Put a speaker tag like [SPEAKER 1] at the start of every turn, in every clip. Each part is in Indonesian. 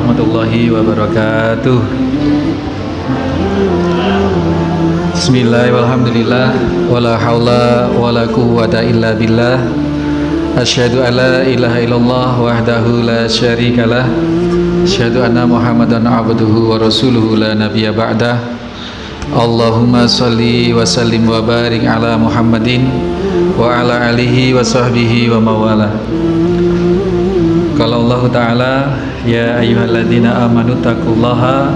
[SPEAKER 1] warahmatullahi wabarakatuh. Bismillahirrahmanirrahim. Walhamdulillah wala haula wala quwwata illa billah. Asyhadu an la ilaha illallah wahdahu la syarikalah. Asyhadu anna Muhammadan abduhu wa rasuluhu la nabiyya ba'dah. Allahumma shalli wa sallim wa barik ala Muhammadin wa ala alihi wa sahbihi wa mawala. Qala Allah Ta'ala, ya ayyuhalladzina amanu taqullaha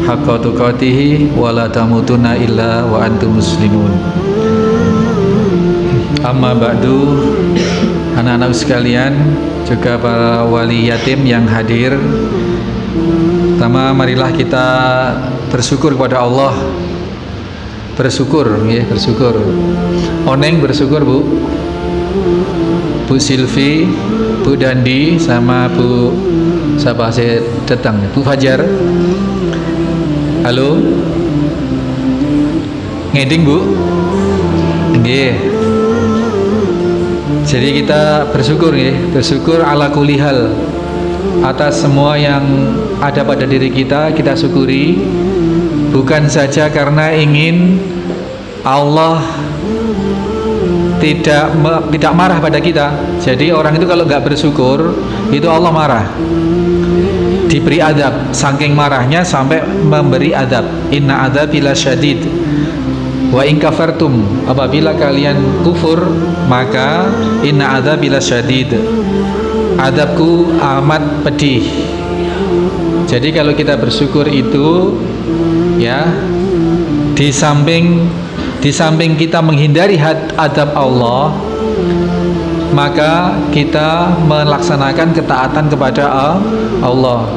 [SPEAKER 1] haqqa tuqatih wa la tamutunna illa wa antum muslimun. Amma ba'du, anak-anak sekalian, juga para wali yatim yang hadir. Pertama, marilah kita bersyukur kepada Allah. Bersyukur, ya, bersyukur. Oneng bersyukur, Bu. Bu Silvi, Bu Dandi, sama Bu siapa saya datang, Bu Fajar. Halo. Ngeding, Bu. Nggih. Jadi kita bersyukur, ya, bersyukur ala kulli hal. Atas semua yang ada pada diri kita, kita syukuri. Bukan saja karena ingin Allah tidak marah pada kita. Jadi orang itu kalau nggak bersyukur, itu Allah marah, diberi adab. Saking marahnya sampai memberi adab. Inna adzabi lasyadid wa in kafartum, apabila kalian kufur maka inna adzabi lasyadid, adabku amat pedih. Jadi kalau kita bersyukur itu, ya, di samping kita menghindari adab Allah, maka kita melaksanakan ketaatan kepada Allah.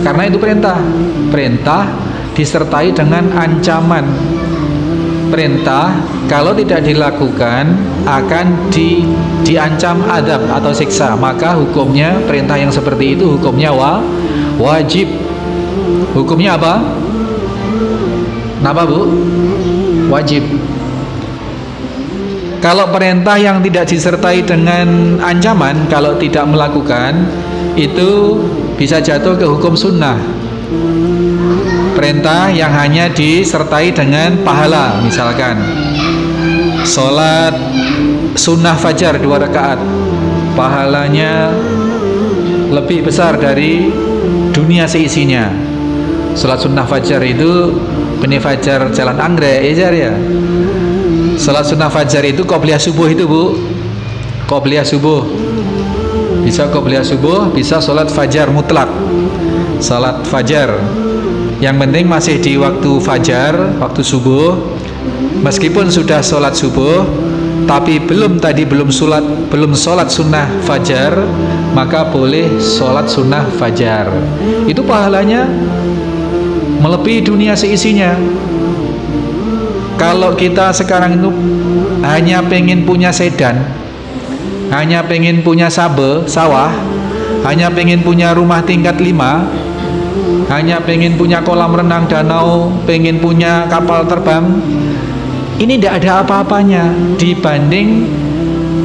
[SPEAKER 1] Karena itu perintah disertai dengan ancaman. Perintah kalau tidak dilakukan akan diancam adab atau siksa. Maka hukumnya, perintah yang seperti itu hukumnya wajib. Hukumnya apa? Kenapa, Bu? Wajib. Kalau perintah yang tidak disertai dengan ancaman, kalau tidak melakukan, itu bisa jatuh ke hukum sunnah. Perintah yang hanya disertai dengan pahala, misalkan sholat sunnah fajar 2 rakaat, pahalanya lebih besar dari dunia seisinya. Sholat sunnah fajar itu benih fajar jalan anggrek, ya. Sholat sunnah fajar itu qobliyah subuh itu, Bu. Qobliyah subuh. Bisa qobliyah subuh, bisa sholat fajar mutlak. Sholat fajar. Yang penting masih di waktu fajar, waktu subuh. Meskipun sudah sholat subuh, tapi belum sholat sunnah fajar, maka boleh sholat sunnah fajar. Itu pahalanya melebihi dunia seisinya. Kalau kita sekarang itu hanya pengen punya sedan, hanya pengen punya sawah, hanya pengen punya rumah tingkat 5, hanya pengen punya kolam renang danau, pengen punya kapal terbang, ini tidak ada apa-apanya dibanding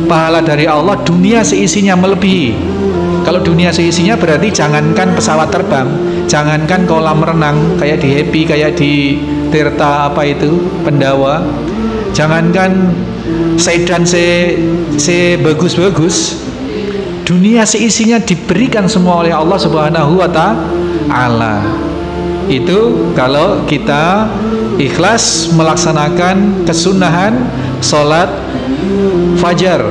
[SPEAKER 1] pahala dari Allah dunia seisinya melebihi. Kalau dunia seisinya berarti jangankan pesawat terbang, jangankan kolam renang kayak di Happy, kayak di Tirta apa itu, Pendawa, jangankan sedan bagus-bagus, dunia seisinya diberikan semua oleh Allah Subhanahu wa Ta'ala. Itu kalau kita ikhlas melaksanakan kesunahan sholat fajar.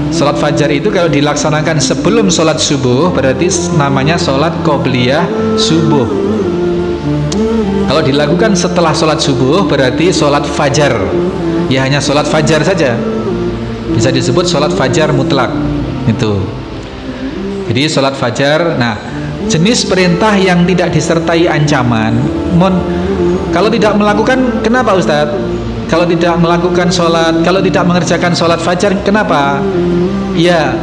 [SPEAKER 1] Sholat fajar itu kalau dilaksanakan sebelum sholat subuh, berarti namanya sholat qobliyah subuh. Kalau dilakukan setelah sholat subuh, berarti sholat fajar. Ya, hanya sholat fajar saja, bisa disebut sholat fajar mutlak. Itu. Jadi sholat fajar. Nah, jenis perintah yang tidak disertai ancaman, kalau tidak melakukan, kenapa, Ustadz? Kalau tidak melakukan sholat, kalau tidak mengerjakan sholat fajar, kenapa? Ya,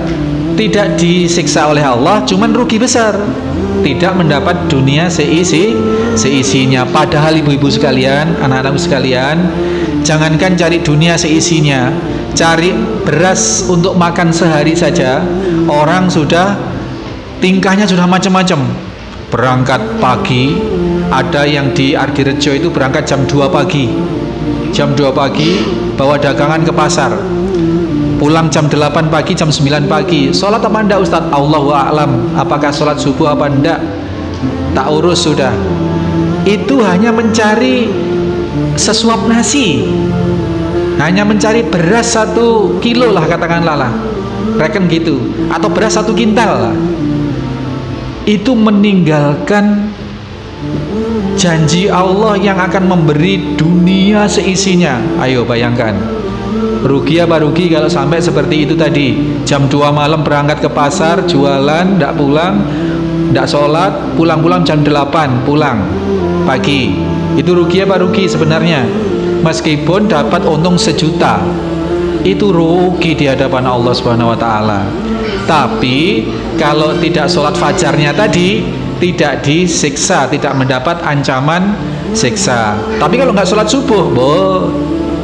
[SPEAKER 1] tidak disiksa oleh Allah, cuman rugi besar, tidak mendapat dunia seisinya. Padahal ibu-ibu sekalian, anak-anak sekalian, jangankan cari dunia seisinya, cari beras untuk makan sehari saja, orang sudah tingkahnya sudah macam-macam. berangkat pagi, ada yang di Ardirejo itu berangkat jam 2 pagi. Jam 2 pagi bawa dagangan ke pasar. Pulang jam 8 pagi, jam 9 pagi. Sholat apa enggak Ustadz? Allahu a'lam. Apakah sholat subuh apa enggak? Tak urus sudah. Itu hanya mencari sesuap nasi, hanya mencari beras 1 kilo lah katakanlah lah, reken gitu, atau beras 1 kintal lah. Itu meninggalkan janji Allah yang akan memberi dunia seisinya. Ayo bayangkan, rugi apa rugi kalau sampai seperti itu tadi. Jam 2 malam berangkat ke pasar, jualan, ndak pulang, ndak sholat, pulang-pulang jam 8 pulang pagi. Itu rugi apa rugi sebenarnya? Meskipun dapat untung 1 juta, itu rugi di hadapan Allah Subhanahu wa taala. Tapi kalau tidak sholat fajarnya tadi, tidak disiksa, tidak mendapat ancaman siksa. Tapi kalau nggak sholat subuh,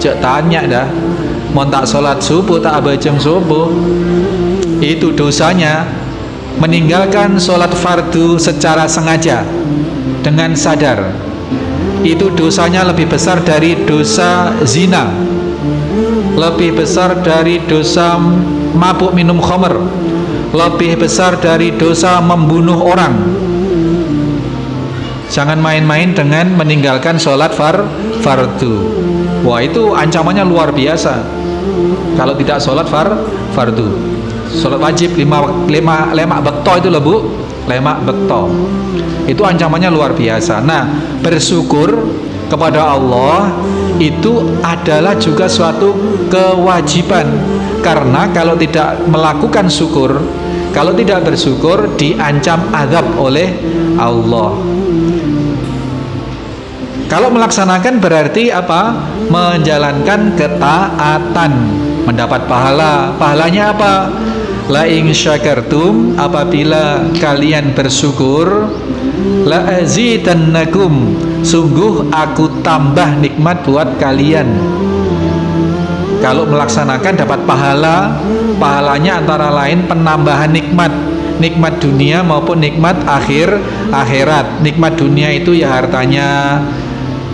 [SPEAKER 1] cek tanya dah, mau tak sholat subuh, tak abajeng subuh, itu dosanya meninggalkan sholat fardu secara sengaja dengan sadar. Itu dosanya lebih besar dari dosa zina, lebih besar dari dosa mabuk minum khamr, lebih besar dari dosa membunuh orang. Jangan main-main dengan meninggalkan sholat fardu. Wah, itu ancamannya luar biasa kalau tidak sholat fardu. Sholat wajib 5 bekto itu loh Bu, 5 bekto. Itu ancamannya luar biasa. Nah, bersyukur kepada Allah itu adalah juga suatu kewajiban, karena kalau tidak melakukan syukur, kalau tidak bersyukur, diancam azab oleh Allah. Kalau melaksanakan berarti apa? Menjalankan ketaatan, mendapat pahala. Pahalanya apa? La in syakartum, apabila kalian bersyukur, la azidannakum, sungguh aku tambah nikmat buat kalian. Kalau melaksanakan dapat pahala. Pahalanya antara lain penambahan nikmat, nikmat dunia maupun nikmat akhirat. Nikmat dunia itu ya hartanya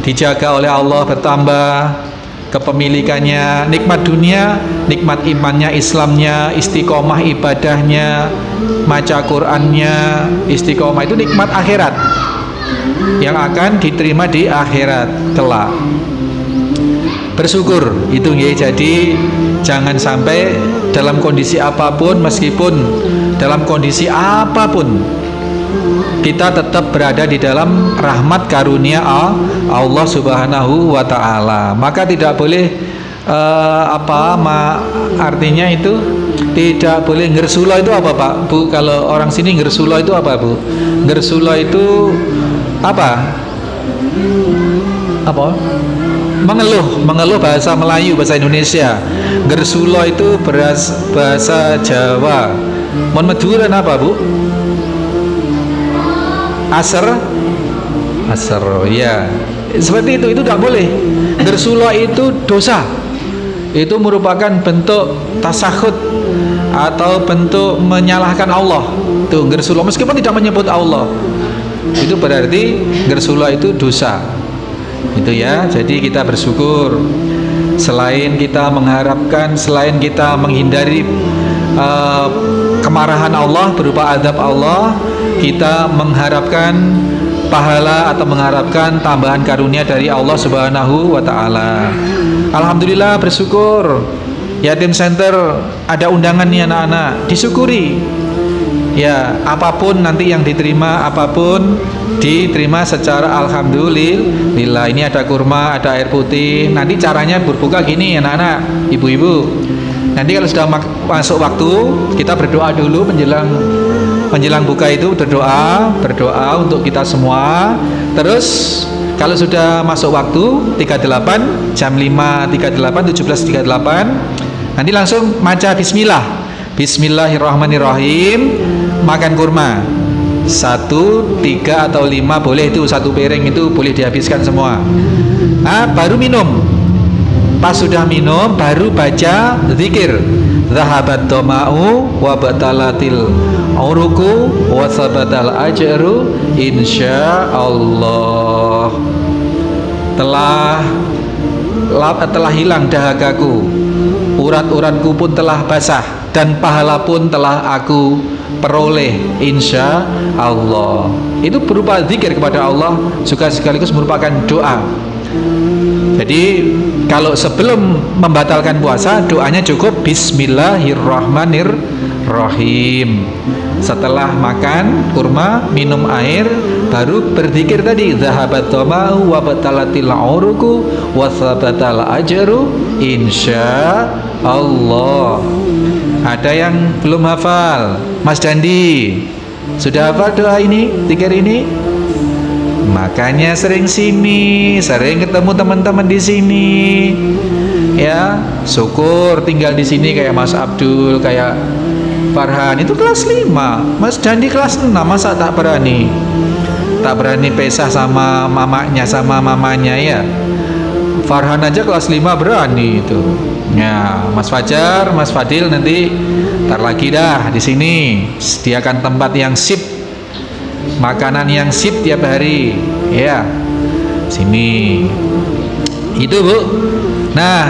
[SPEAKER 1] dijaga oleh Allah, bertambah kepemilikannya. Nikmat dunia, nikmat imannya, Islamnya, istiqomah ibadahnya, maca Qur'annya, istiqomah. Itu nikmat akhirat yang akan diterima di akhirat kelak. Bersyukur itu ya. Jadi jangan sampai dalam kondisi apapun, meskipun dalam kondisi apapun, kita tetap berada di dalam rahmat karunia Allah Subhanahu wa taala. Maka tidak boleh artinya itu tidak boleh ngersula. Itu apa Pak Bu? Kalau orang sini ngersula itu apa Bu? Ngersula itu apa? Mengeluh bahasa Melayu, bahasa Indonesia. Ngersula itu bahasa Jawa. Mon Maduran apa Bu? Asar ya, seperti itu tidak boleh. Ngersula itu dosa. Itu merupakan bentuk tasakhud atau bentuk menyalahkan Allah. Itu ngersula meskipun tidak menyebut Allah. Itu berarti ngersula itu dosa. Itu ya. Jadi kita bersyukur. Selain kita mengharapkan, selain kita menghindari kemarahan Allah berupa azab Allah, kita mengharapkan pahala atau mengharapkan tambahan karunia dari Allah Subhanahu wa taala. Alhamdulillah, bersyukur. Yatim Center ada undangan nih anak-anak, disyukuri. Ya, apapun nanti yang diterima, apapun diterima secara alhamdulillah. Ini ada kurma, ada air putih. Nanti caranya berbuka gini anak-anak, ibu-ibu. Nanti kalau sudah masuk waktu, kita berdoa dulu menjelang buka itu, berdoa untuk kita semua. Terus kalau sudah masuk waktu 38 jam 5.38 17.38, nanti langsung maca bismillah. Bismillahirrahmanirrahim. Makan kurma 1, 3 atau 5 boleh, itu 1 piring itu boleh dihabiskan semua. Baru minum Pas sudah minum baru baca zikir. Zahabat doma'u wa batalatil uruku wa sabatal ajru insyaallah. Telah hilang dahagaku, urat-uratku pun telah basah, dan pahala pun telah aku peroleh insya Allah. Itu berupa zikir kepada Allah, juga sekaligus merupakan doa. Jadi kalau sebelum membatalkan puasa, doanya cukup Bismillahirrahmanirrahim. Setelah makan kurma, minum air, baru berzikir tadi, zahabat dhama'u wa batalatil uruku wa sabatal ajru insya Allah. Ada yang belum hafal? Mas Dandi, sudah hafal doa ini, zikir ini? Makanya sering sini, sering ketemu teman-teman di sini. Ya, syukur tinggal di sini kayak Mas Abdul, kayak Farhan itu kelas 5, Mas Dandi kelas 6, masa tak berani? Tak berani pisah sama mamanya ya. Farhan aja kelas 5 berani itu. Ya, Mas Fajar, Mas Fadil nanti ntar lagi dah di sini sediakan tempat yang sip, makanan yang sip tiap hari ya. Sini itu Bu. Nah,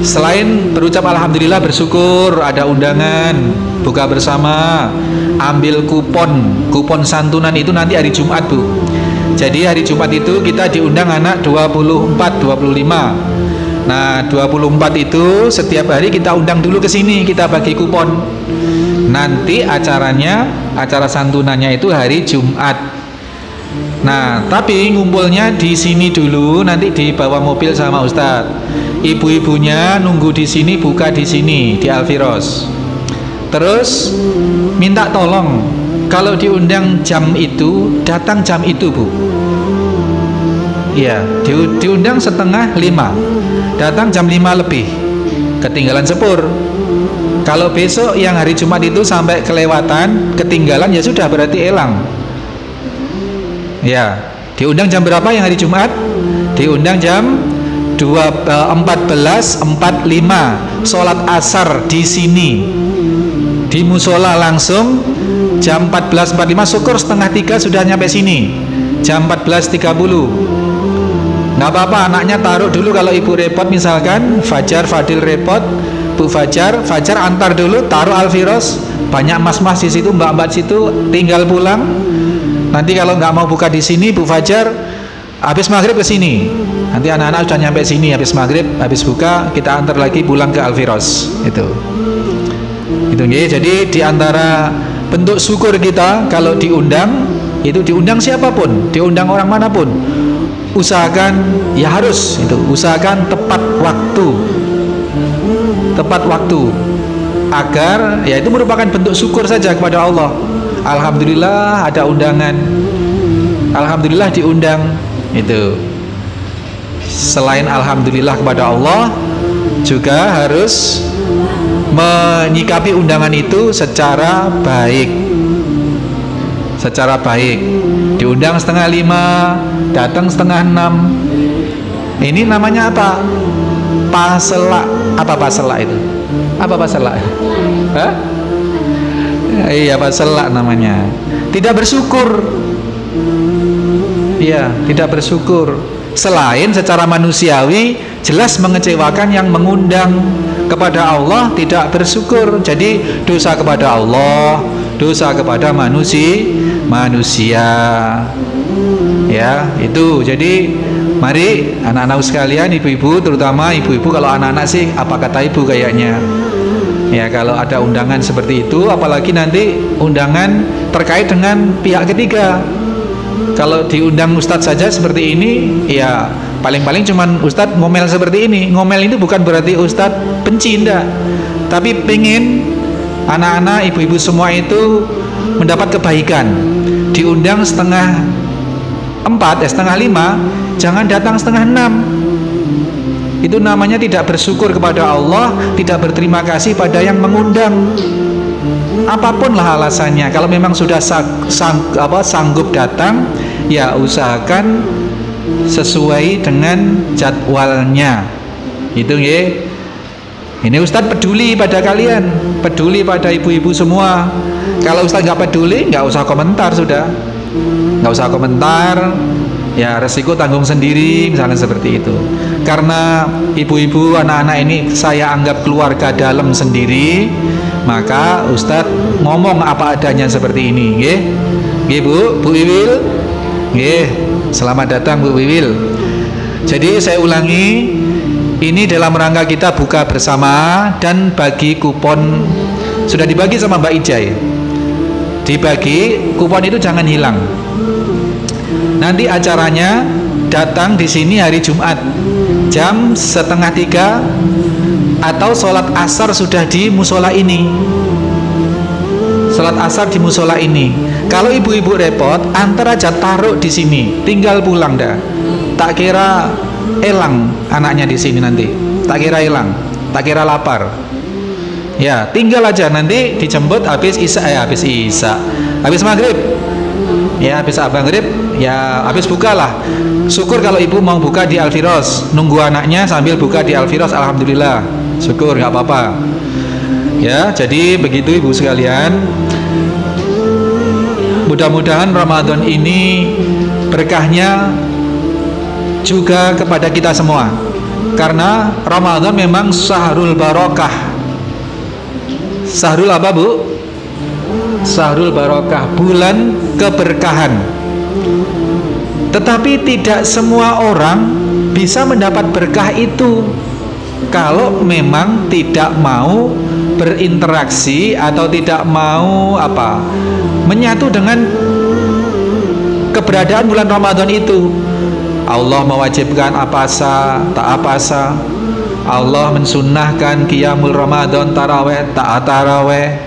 [SPEAKER 1] selain berucap alhamdulillah, bersyukur ada undangan buka bersama, ambil kupon santunan itu nanti hari Jumat Bu. Jadi hari Jumat itu kita diundang anak 24, 25. Nah 24 itu setiap hari kita undang dulu ke sini, kita bagi kupon. Nanti acara santunannya itu hari Jumat. Nah tapi ngumpulnya di sini dulu, nanti dibawa mobil sama Ustadz. Ibu-ibunya nunggu di sini, buka di sini di Alfiros. Terus minta tolong kalau diundang jam itu, datang jam itu Bu. Ya, diundang 4:30, datang jam 5 lebih, ketinggalan sepur. Kalau besok yang hari Jumat itu sampai kelewatan, ketinggalan, ya sudah berarti elang. Ya, diundang jam berapa yang hari Jumat? Diundang jam 14:45, sholat asar di sini, di musola langsung jam 14:45, syukur 2:30 sudah nyampe sini, jam 14:30. Nggak apa-apa, anaknya taruh dulu kalau ibu repot, misalkan Fajar, Fadil repot, Bu Fajar antar dulu, taruh Alfiros, banyak mas-mas di situ, mbak-mbak situ, tinggal pulang. Nanti kalau nggak mau buka di sini, Bu Fajar habis maghrib ke sini. Nanti anak-anak sudah nyampe sini habis maghrib, habis buka kita antar lagi pulang ke Alfiros. Itu ya. Jadi diantara bentuk syukur kita kalau diundang, itu diundang siapapun, diundang orang manapun, usahakan ya harus itu, usahakan tepat waktu agar ya itu merupakan bentuk syukur saja kepada Allah. Alhamdulillah ada undangan, alhamdulillah diundang. Itu selain alhamdulillah kepada Allah, juga harus menyikapi undangan itu secara baik. Diundang 4:30, datang 4:30. Ini namanya apa? Pasela. Apa pasela itu? Apa pasela? Hah? Iya, pasela namanya. Tidak bersyukur. Iya, tidak bersyukur. Selain secara manusiawi jelas mengecewakan yang mengundang, kepada Allah tidak bersyukur. Jadi dosa kepada Allah, dosa kepada manusia. Ya, itu. Jadi mari anak-anak sekalian, ibu-ibu, terutama ibu-ibu, kalau anak-anak sih apa kata ibu kayaknya. Ya, kalau ada undangan seperti itu, apalagi nanti undangan terkait dengan pihak ketiga. Kalau diundang ustadz saja seperti ini, ya paling-paling cuman ustadz ngomel seperti ini. Ngomel itu bukan berarti ustadz benci, enggak. Tapi pengen anak-anak, ibu-ibu semua itu mendapat kebaikan. Diundang 4:30, 4:30, jangan datang 5:30. Itu namanya tidak bersyukur kepada Allah, tidak berterima kasih pada yang mengundang. Apapun lah alasannya, kalau memang sudah sanggup datang, ya usahakan sesuai dengan jadwalnya. Itu nggih. Ini Ustadz peduli pada kalian, peduli pada ibu-ibu semua. Kalau Ustadz nggak peduli, nggak usah komentar sudah, nggak usah komentar. Ya resiko tanggung sendiri, misalnya seperti itu. Karena ibu-ibu, anak-anak ini saya anggap keluarga dalam sendiri, maka Ustadz ngomong apa adanya seperti ini, nggih. Nggih Bu Wiwil, nggih. Selamat datang Bu Wiwil. Jadi saya ulangi. Ini dalam rangka kita buka bersama dan bagi kupon. Sudah dibagi sama Mbak Ijai. Dibagi, kupon itu jangan hilang. Nanti acaranya datang di sini hari Jumat jam 2:30 atau sholat asar sudah di musola ini. Sholat asar di musola ini. Kalau ibu-ibu repot, antar aja taruh di sini, tinggal pulang dah. Tak kira elang anaknya di sini nanti, tak kira elang, tak kira lapar. Ya tinggal aja, nanti dijemput habis isya, habis maghrib, ya habis maghrib, ya habis buka lah. Syukur kalau ibu mau buka di Al-Firos, nunggu anaknya sambil buka di Al-Firos, alhamdulillah, syukur, nggak apa-apa. Ya jadi begitu ibu sekalian. Mudah-mudahan Ramadan ini berkahnya juga kepada kita semua, karena Ramadan memang syahrul barokah. Syahrul apa Bu? Syahrul barokah, bulan keberkahan. Tetapi tidak semua orang bisa mendapat berkah itu kalau memang tidak mau berinteraksi atau tidak mau menyatu dengan keberadaan bulan Ramadan itu. Allah mewajibkan apasa, tak apasa. Allah mensunnahkan qiyamul Ramadan, taraweh, tak taraweh.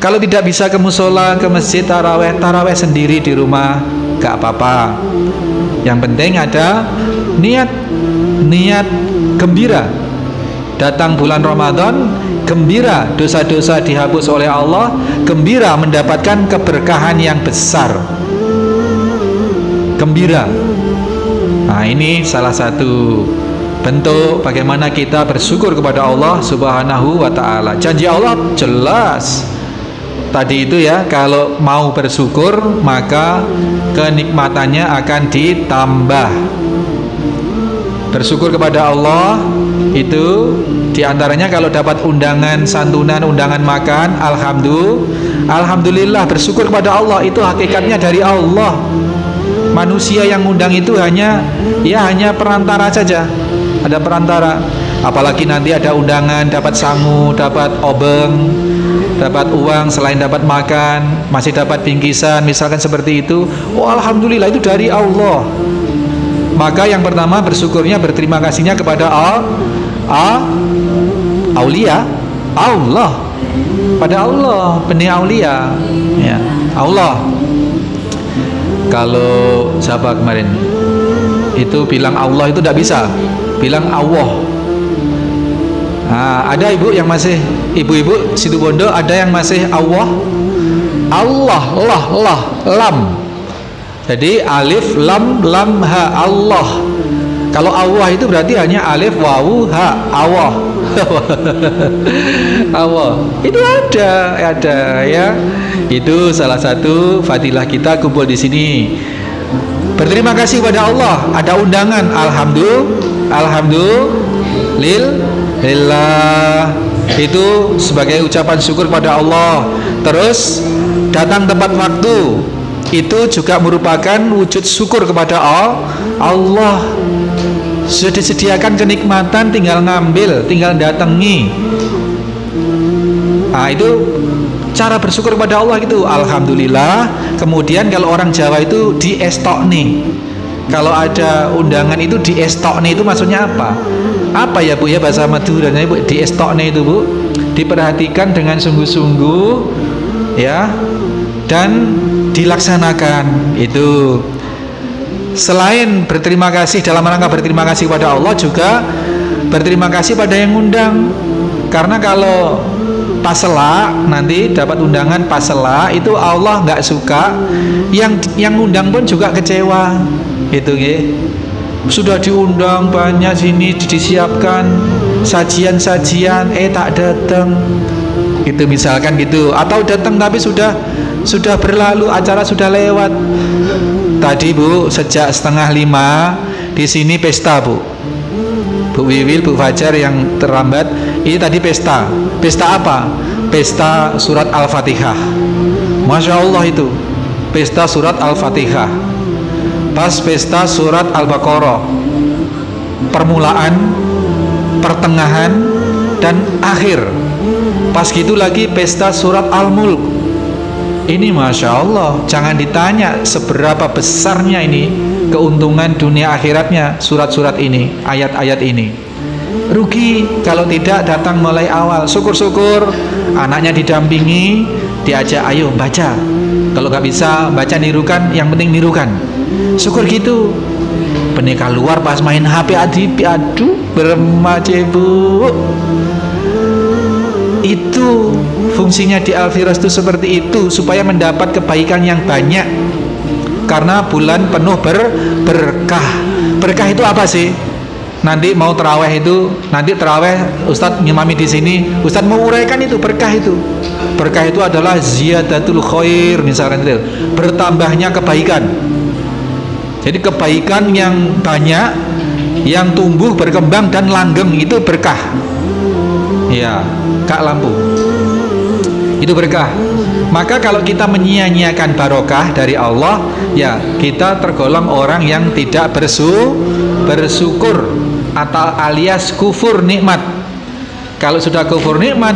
[SPEAKER 1] Kalau tidak bisa ke musola, ke masjid, taraweh sendiri di rumah, gak apa-apa. Yang penting ada niat gembira. Datang bulan Ramadan, gembira dosa-dosa dihapus oleh Allah, gembira mendapatkan keberkahan yang besar. Gembira. Nah ini salah satu bentuk bagaimana kita bersyukur kepada Allah Subhanahu wa ta'ala. Janji Allah jelas tadi itu ya, kalau mau bersyukur maka kenikmatannya akan ditambah. Bersyukur kepada Allah itu diantaranya kalau dapat undangan santunan, undangan makan, alhamdulillah, bersyukur kepada Allah. Itu hakikatnya dari Allah. Manusia yang undang itu hanya perantara saja, ada perantara. Apalagi nanti ada undangan, dapat sangu, dapat obeng, dapat uang, selain dapat makan masih dapat bingkisan, misalkan seperti itu. Oh alhamdulillah, itu dari Allah. Maka yang pertama bersyukurnya, berterima kasihnya kepada aulia Allah, pada Allah, benih aulia ya Allah. Kalau siapa kemarin itu bilang Allah itu tidak bisa, bilang Allah. Nah, ada ibu yang masih, ibu-ibu Situbondo ada yang masih Allah, lam. Jadi alif lam ha, Allah. Kalau Allah itu berarti hanya alif wawu ha, Allah. Allah itu ada ya. Itu salah satu fadilah kita kumpul di sini. Berterima kasih kepada Allah, ada undangan, alhamdulillah. Itu sebagai ucapan syukur kepada Allah. Terus datang tepat waktu, itu juga merupakan wujud syukur kepada Allah. Sudah disediakan kenikmatan, tinggal ngambil, tinggal datangi. Nah itu cara bersyukur kepada Allah itu, alhamdulillah. Kemudian kalau orang Jawa itu diestokni. Kalau ada undangan itu diestokni, itu maksudnya apa? Apa ya Bu ya, bahasa Maduranya Bu, diestokni itu Bu? Diperhatikan dengan sungguh-sungguh ya, dan dilaksanakan itu. Selain berterima kasih, dalam rangka berterima kasih kepada Allah, juga berterima kasih pada yang undang. Karena kalau pasela, nanti dapat undangan pasela, itu Allah nggak suka, yang undang pun juga kecewa, itu ya. sudah diundang banyak, sini disiapkan sajian-sajian, tak datang. Itu misalkan gitu. Atau datang tapi sudah berlalu, acara sudah lewat. Tadi Bu, sejak 4:30 di sini pesta Bu. Bu Wiwil, Bu Fajar yang terlambat, ini tadi pesta. Pesta apa? Pesta surat Al-Fatihah. Masya Allah itu pesta surat Al-Fatihah. Pas pesta surat Al-Baqarah, permulaan, pertengahan, dan akhir. Pas gitu lagi pesta surat Al-Mulk. Ini Masya Allah, jangan ditanya seberapa besarnya ini keuntungan dunia akhiratnya surat-surat ini, ayat-ayat ini. Rugi kalau tidak datang mulai awal. Syukur-syukur anaknya didampingi, diajak, ayo baca. Kalau nggak bisa baca nirukan, yang penting nirukan. Syukur gitu. Penikah luar pas main HP, aduh bermace Bu. Itu fungsinya di Al-Firas itu seperti itu, supaya mendapat kebaikan yang banyak. Karena bulan penuh berkah. Berkah itu apa sih? Nanti mau terawih itu, nanti terawih Ustadz ngimami di sini, Ustadz mau uraikan itu berkah itu. Berkah itu adalah ziyadatul khair, misalkan itu, bertambahnya kebaikan. Jadi kebaikan yang banyak, yang tumbuh, berkembang dan langgeng, itu berkah. Ya, Kak Lampu, itu berkah. Maka kalau kita menyia-nyiakan barokah dari Allah, ya kita tergolong orang yang tidak bersyukur atau alias kufur nikmat. Kalau sudah kufur nikmat,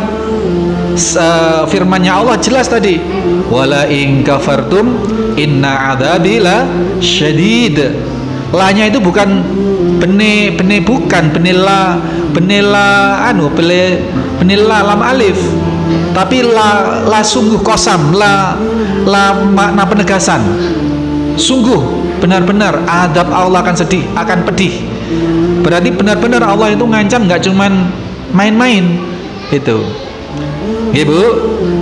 [SPEAKER 1] firmannya Allah jelas tadi, wala in kafartum inna adzabi la syadid. La-nya itu bukan bene bukan benela lam alif, tapi la sungguh kosam, la makna penegasan. Sungguh benar-benar adab Allah akan pedih. Berarti benar-benar Allah itu ngancam, nggak cuman main-main. Itu Ibu,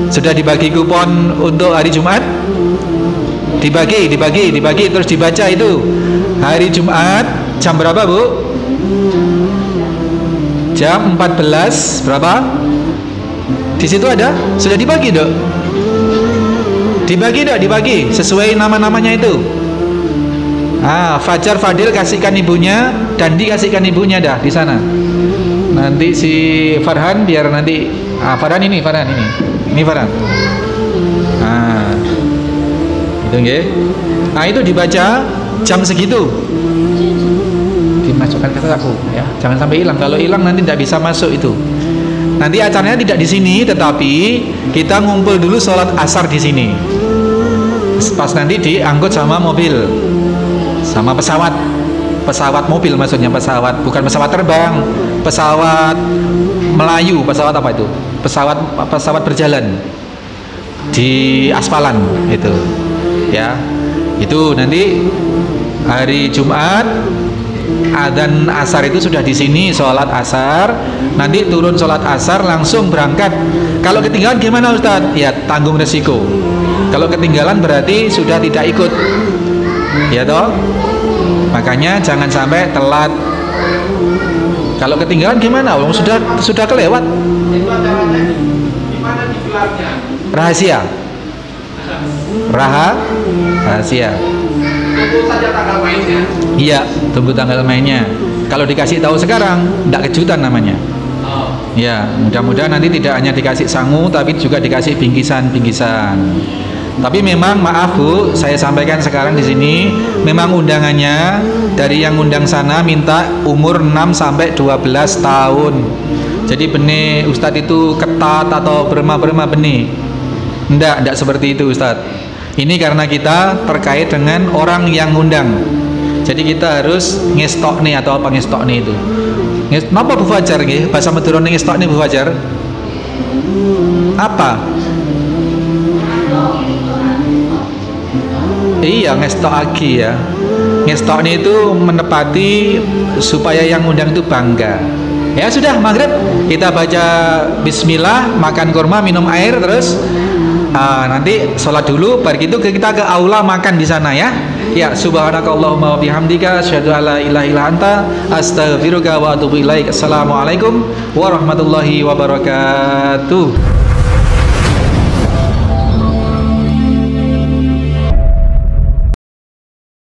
[SPEAKER 1] sudah dibagi kupon untuk hari Jumat? Dibagi terus dibaca itu. Hari Jumat jam berapa Bu? Jam 14 berapa? Di situ ada? Sudah dibagi dok? Dibagi sesuai nama-namanya itu. Fajar, Fadil kasihkan ibunya, dan dikasihkan ibunya dah di sana. Nanti si Farhan biar nanti Farhan ini Farhan. Itu nggih. Itu dibaca jam segitu. Dimasukkan ke aku ya. Jangan sampai hilang. Kalau hilang nanti tidak bisa masuk itu. Nanti acaranya tidak di sini, tetapi kita ngumpul dulu sholat asar di sini. Pas nanti diangkut sama mobil, sama pesawat mobil, maksudnya pesawat, bukan pesawat terbang, pesawat Melayu, pesawat apa itu? Pesawat berjalan di aspalan itu, ya. Itu nanti hari Jumat adzan asar itu sudah di sini, sholat asar, nanti turun sholat asar langsung berangkat. Kalau ketinggalan gimana Ustadz? Ya tanggung resiko. Kalau ketinggalan berarti sudah tidak ikut, ya toh. Makanya jangan sampai telat. Kalau ketinggalan gimana? Sudah kelewat. Rahasia. Rahasia.
[SPEAKER 2] Tunggu saja tanggal mainnya.
[SPEAKER 1] Iya, tunggu tanggal mainnya. Kalau dikasih tahu sekarang, tidak kejutan namanya. Ya, mudah-mudahan nanti tidak hanya dikasih sangu, tapi juga dikasih bingkisan-bingkisan. Tapi memang maaf Bu, saya sampaikan sekarang di sini, memang undangannya dari yang undang sana minta umur 6 sampai 12 tahun. Jadi benih Ustadz itu ketat atau berema-berema benih. Enggak seperti itu Ustadz. Ini karena kita terkait dengan orang yang ngundang. Jadi kita harus ngestok nih, atau apa ngestok nih itu. Napa Bu Fajar nggih? Bahasa Madura ngestok nih Bu Fajar. Apa? Iya, ngestok lagi ya. Ngestok nih itu menepati supaya yang ngundang itu bangga. Ya sudah, maghrib kita baca bismillah, makan kurma, minum air, terus nanti sholat dulu, baru gitu kita ke aula makan di sana ya. Ya, subhanakallahumma wa bihamdika asyhadu an la ilaha illa anta astaghfiruka wa atubu ilaik. Assalamualaikum warahmatullahi wabarakatuh.